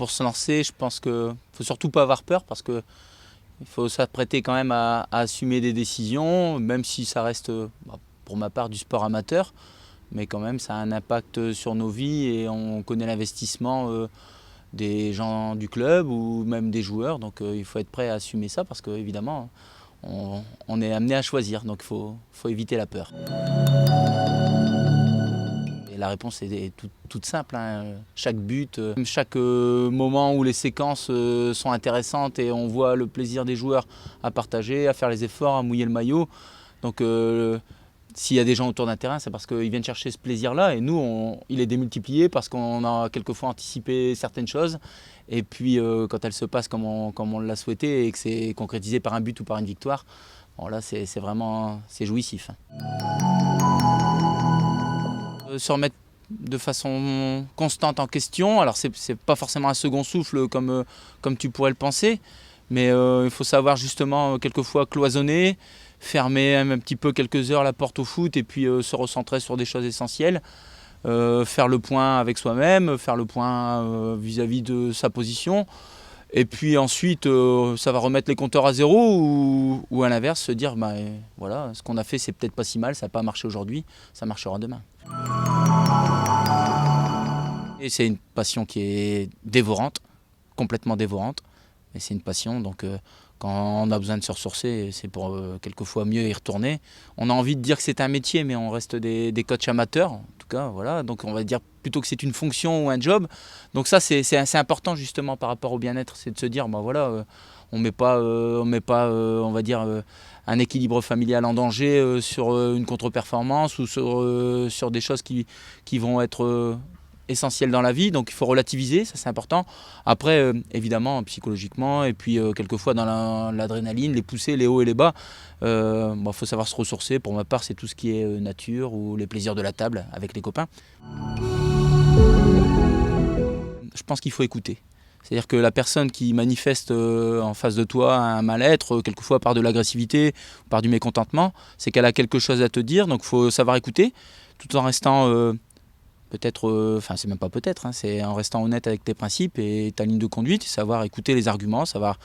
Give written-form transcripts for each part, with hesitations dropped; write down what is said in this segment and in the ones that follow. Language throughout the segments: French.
pour se lancer, je pense qu'il ne faut surtout pas avoir peur parce qu'il faut s'apprêter quand même à assumer des décisions, même si ça reste, pour ma part, du sport amateur. Mais quand même, ça a un impact sur nos vies et on connaît l'investissement des gens du club ou même des joueurs. Donc il faut être prêt à assumer ça parce qu'évidemment, on est amené à choisir. Donc il faut éviter la peur. Et la réponse est toute simple, hein. Chaque but, chaque moment où les séquences sont intéressantes et on voit le plaisir des joueurs à partager, à faire les efforts, à mouiller le maillot. Donc s'il y a des gens autour d'un terrain, c'est parce qu'ils viennent chercher ce plaisir-là. Et nous, il est démultiplié parce qu'on a quelquefois anticipé certaines choses. Et puis, quand elles se passent comme on l'a souhaité et que c'est concrétisé par un but ou par une victoire, bon, là, c'est vraiment jouissif. Se remettre de façon constante en question. Alors, c'est pas forcément un second souffle comme tu pourrais le penser. Mais il faut savoir justement quelquefois cloisonner, fermer un petit peu quelques heures la porte au foot et puis se recentrer sur des choses essentielles. Faire le point avec soi-même, faire le point vis-à-vis de sa position. Et puis ensuite, ça va remettre les compteurs à zéro ou à l'inverse, se dire voilà, ce qu'on a fait, c'est peut-être pas si mal, ça n'a pas marché aujourd'hui, ça marchera demain. Et c'est une passion qui est dévorante, complètement dévorante. Et c'est une passion, donc quand on a besoin de se ressourcer, c'est pour quelquefois mieux y retourner. On a envie de dire que c'est un métier, mais on reste des coachs amateurs, en tout cas, voilà. Donc on va dire plutôt que c'est une fonction ou un job. Donc ça, c'est assez important justement par rapport au bien-être, c'est de se dire, voilà, on met pas, on va dire, un équilibre familial en danger sur une contre-performance ou sur des choses qui vont être essentiel dans la vie, donc il faut relativiser, ça c'est important. Après, évidemment, psychologiquement, et puis quelquefois dans l'adrénaline, les poussées, les hauts et les bas, faut savoir se ressourcer. Pour ma part, c'est tout ce qui est nature ou les plaisirs de la table avec les copains. Je pense qu'il faut écouter. C'est-à-dire que la personne qui manifeste en face de toi un mal-être, quelquefois par de l'agressivité, par du mécontentement, c'est qu'elle a quelque chose à te dire, donc il faut savoir écouter, tout en restant... peut-être, c'est même pas peut-être, hein, c'est en restant honnête avec tes principes et ta ligne de conduite, savoir écouter les arguments, savoir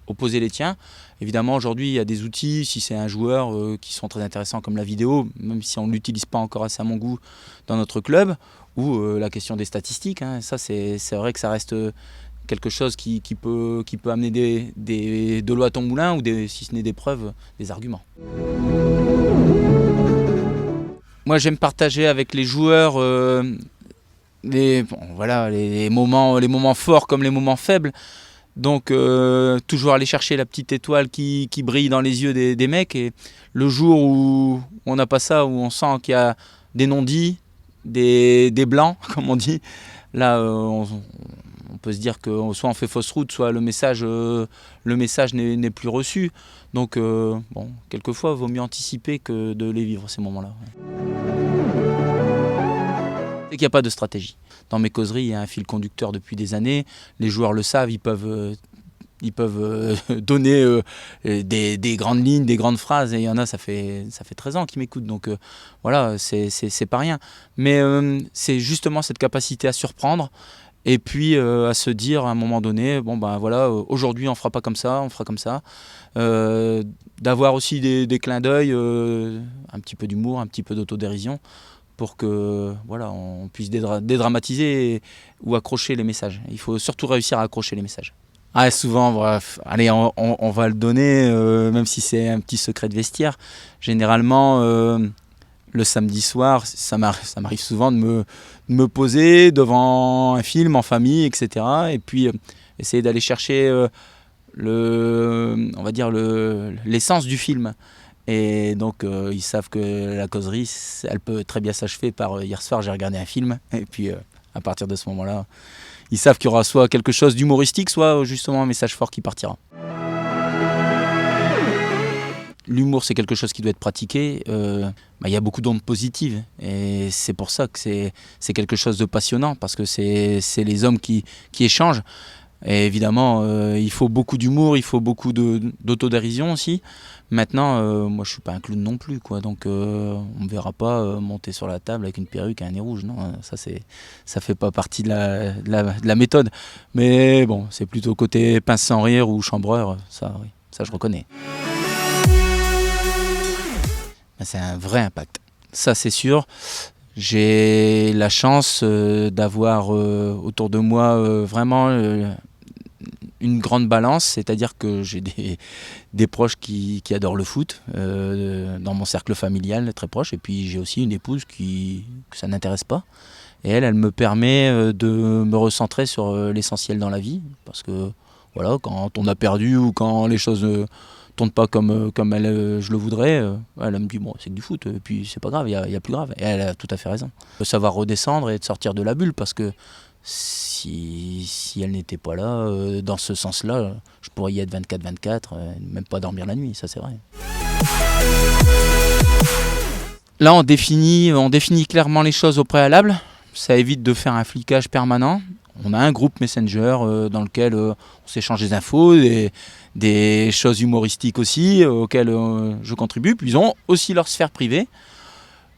opposer les tiens. Évidemment, aujourd'hui, il y a des outils, si c'est un joueur, qui sont très intéressants comme la vidéo, même si on ne l'utilise pas encore assez à mon goût dans notre club, ou la question des statistiques, hein. Ça, c'est vrai que ça reste quelque chose qui peut amener de l'eau à ton moulin, ou si ce n'est des preuves, des arguments. Moi, j'aime partager avec les joueurs les moments forts comme les moments faibles. Donc, toujours aller chercher la petite étoile qui brille dans les yeux des mecs. Et le jour où on n'a pas ça, où on sent qu'il y a des non-dits, des blancs, comme on dit, là, on peut se dire que soit on fait fausse route, soit le message n'est plus reçu. Donc, quelquefois, il vaut mieux anticiper que de les vivre, ces moments-là. C'est qu'il n'y a pas de stratégie. Dans mes causeries, il y a un fil conducteur depuis des années. Les joueurs le savent, ils peuvent donner des grandes lignes, des grandes phrases. Et il y en a, ça fait 13 ans qu'ils m'écoutent. Donc voilà, c'est pas rien. Mais c'est justement cette capacité à surprendre. Et puis à se dire à un moment donné, voilà, aujourd'hui on fera pas comme ça, on fera comme ça. D'avoir aussi des clins d'œil, un petit peu d'humour, un petit peu d'autodérision, pour que voilà, on puisse dédramatiser ou accrocher les messages. Il faut surtout réussir à accrocher les messages. Ah, souvent, bref, allez, on va le donner, même si c'est un petit secret de vestiaire. Généralement, le samedi soir, ça m'arrive souvent de me poser devant un film en famille, etc. Et puis essayer d'aller chercher on va dire l'essence du film. Et donc ils savent que la causerie, elle peut très bien s'achever par hier soir j'ai regardé un film. Et puis à partir de ce moment-là, ils savent qu'il y aura soit quelque chose d'humoristique, soit justement un message fort qui partira. L'humour, c'est quelque chose qui doit être pratiqué. Il y a beaucoup d'ondes positives. Et c'est pour ça que c'est quelque chose de passionnant, parce que c'est les hommes qui échangent. Et évidemment, il faut beaucoup d'humour, il faut beaucoup d'autodérision aussi. Maintenant, moi je suis pas un clown non plus, quoi. Donc on me verra pas monter sur la table avec une perruque et un nez rouge. Non, ça fait pas partie de la méthode. Mais bon, c'est plutôt côté pince sans rire ou chambreur, ça, oui, ça je reconnais. C'est un vrai impact, ça c'est sûr. J'ai la chance d'avoir autour de moi vraiment une grande balance, c'est-à-dire que j'ai des proches qui adorent le foot, dans mon cercle familial très proche, et puis j'ai aussi une épouse que ça n'intéresse pas. Et elle me permet de me recentrer sur l'essentiel dans la vie, parce que voilà, quand on a perdu ou quand les choses ne tournent pas comme je le voudrais, elle me dit bon, c'est que du foot, et puis c'est pas grave, il y a plus grave. Et elle a tout à fait raison. De savoir redescendre et de sortir de la bulle, parce que si elle n'était pas là, dans ce sens-là, je pourrais y être 24/24, même pas dormir la nuit, ça c'est vrai. Là, on définit clairement les choses au préalable. Ça évite de faire un flicage permanent. On a un groupe Messenger dans lequel on s'échange des infos, des choses humoristiques aussi, auxquelles je contribue. Puis ils ont aussi leur sphère privée.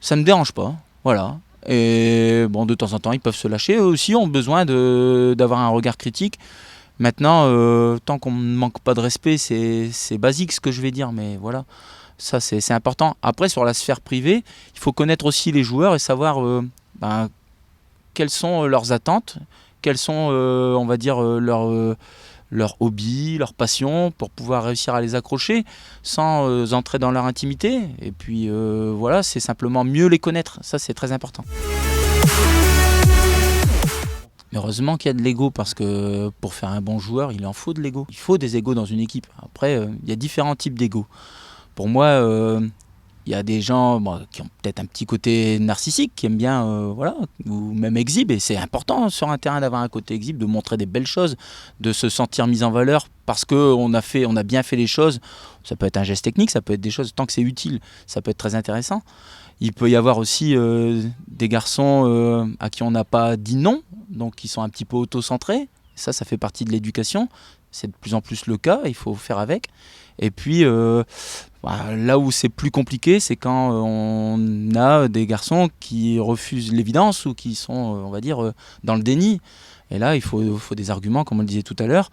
Ça ne me dérange pas, voilà. Et bon, de temps en temps, ils peuvent se lâcher. Eux aussi ont besoin d'avoir un regard critique. Maintenant, tant qu'on ne manque pas de respect, c'est basique ce que je vais dire, mais voilà. Ça, c'est important. Après, sur la sphère privée, il faut connaître aussi les joueurs et savoir quelles sont leurs attentes, quels sont, on va dire, leurs hobbies, leurs passions, pour pouvoir réussir à les accrocher sans entrer dans leur intimité. Et puis voilà, c'est simplement mieux les connaître. Ça, c'est très important. Mais heureusement qu'il y a de l'ego, parce que pour faire un bon joueur, il en faut de l'ego. Il faut des égos dans une équipe. Après, il y a différents types d'égos. Pour moi, il y a des gens qui ont peut-être un petit côté narcissique, qui aiment bien, voilà, ou même exhibe. Et c'est important sur un terrain d'avoir un côté exhibe, de montrer des belles choses, de se sentir mis en valeur parce qu'on a bien fait les choses. Ça peut être un geste technique, ça peut être des choses, tant que c'est utile, ça peut être très intéressant. Il peut y avoir aussi des garçons à qui on n'a pas dit non, donc qui sont un petit peu auto-centrés. Ça fait partie de l'éducation. C'est de plus en plus le cas, il faut faire avec. Et puis, là où c'est plus compliqué, c'est quand on a des garçons qui refusent l'évidence ou qui sont, on va dire, dans le déni. Et là, il faut des arguments, comme on le disait tout à l'heure,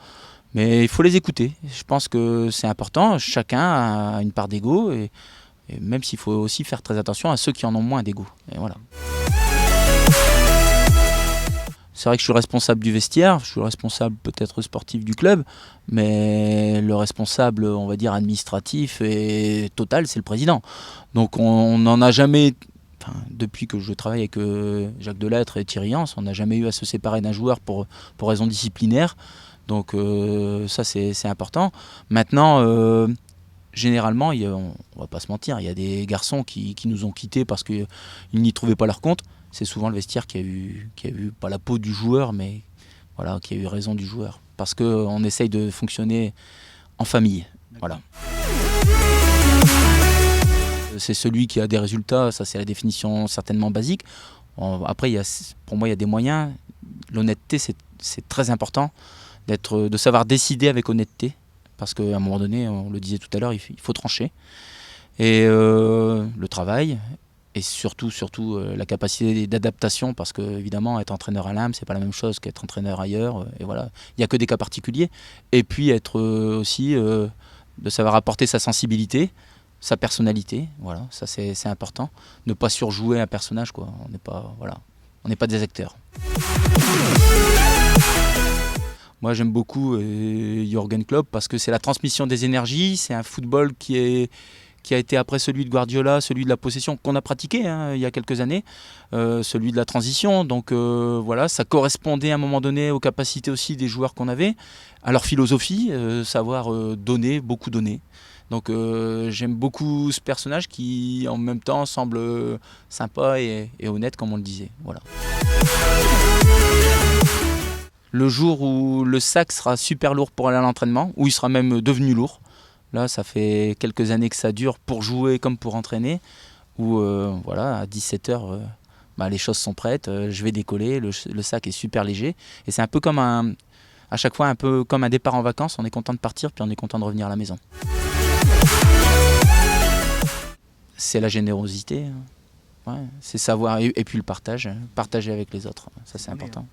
mais il faut les écouter. Je pense que c'est important. Chacun a une part d'ego, et même s'il faut aussi faire très attention à ceux qui en ont moins d'ego. Et voilà. C'est vrai que je suis responsable du vestiaire, je suis responsable peut-être sportif du club, mais le responsable, on va dire, administratif et total, c'est le président. Donc on n'en a jamais, depuis que je travaille avec Jacques Delattre et Thierry Hans, on n'a jamais eu à se séparer d'un joueur pour raison disciplinaire. Donc ça c'est important. Maintenant, généralement, on va pas se mentir, il y a des garçons qui nous ont quittés parce qu'ils n'y trouvaient pas leur compte. C'est souvent le vestiaire qui a eu pas la peau du joueur, mais voilà, qui a eu raison du joueur. Parce qu'on essaye de fonctionner en famille. Voilà. C'est celui qui a des résultats, ça c'est la définition certainement basique. Après, pour moi, il y a des moyens. L'honnêteté, c'est très important, de savoir décider avec honnêteté. Parce qu'à un moment donné, on le disait tout à l'heure, il faut trancher. Et le travail. Et surtout la capacité d'adaptation, parce que évidemment être entraîneur à l'âme, c'est pas la même chose qu'être entraîneur ailleurs. Et voilà, il n'y a que des cas particuliers. Et puis être aussi de savoir apporter sa sensibilité, sa personnalité. Voilà, ça c'est important. Ne pas surjouer un personnage, quoi. On n'est pas des acteurs. Moi j'aime beaucoup Jürgen Klopp parce que c'est la transmission des énergies. C'est un football qui a été après celui de Guardiola, celui de la possession qu'on a pratiqué il y a quelques années, celui de la transition. Donc voilà, ça correspondait à un moment donné aux capacités aussi des joueurs qu'on avait, à leur philosophie, savoir donner, beaucoup donner. Donc j'aime beaucoup ce personnage qui en même temps semble sympa et honnête, comme on le disait. Voilà. Le jour où le sac sera super lourd pour aller à l'entraînement, où il sera même devenu lourd. Là, ça fait quelques années que ça dure pour jouer comme pour entraîner, où voilà, à 17h, les choses sont prêtes, je vais décoller, le sac est super léger. Et c'est un peu comme à chaque fois un peu comme un départ en vacances, on est content de partir puis on est content de revenir à la maison. C'est la générosité, hein. Ouais, c'est savoir, et puis le partage, partager avec les autres, ça c'est important.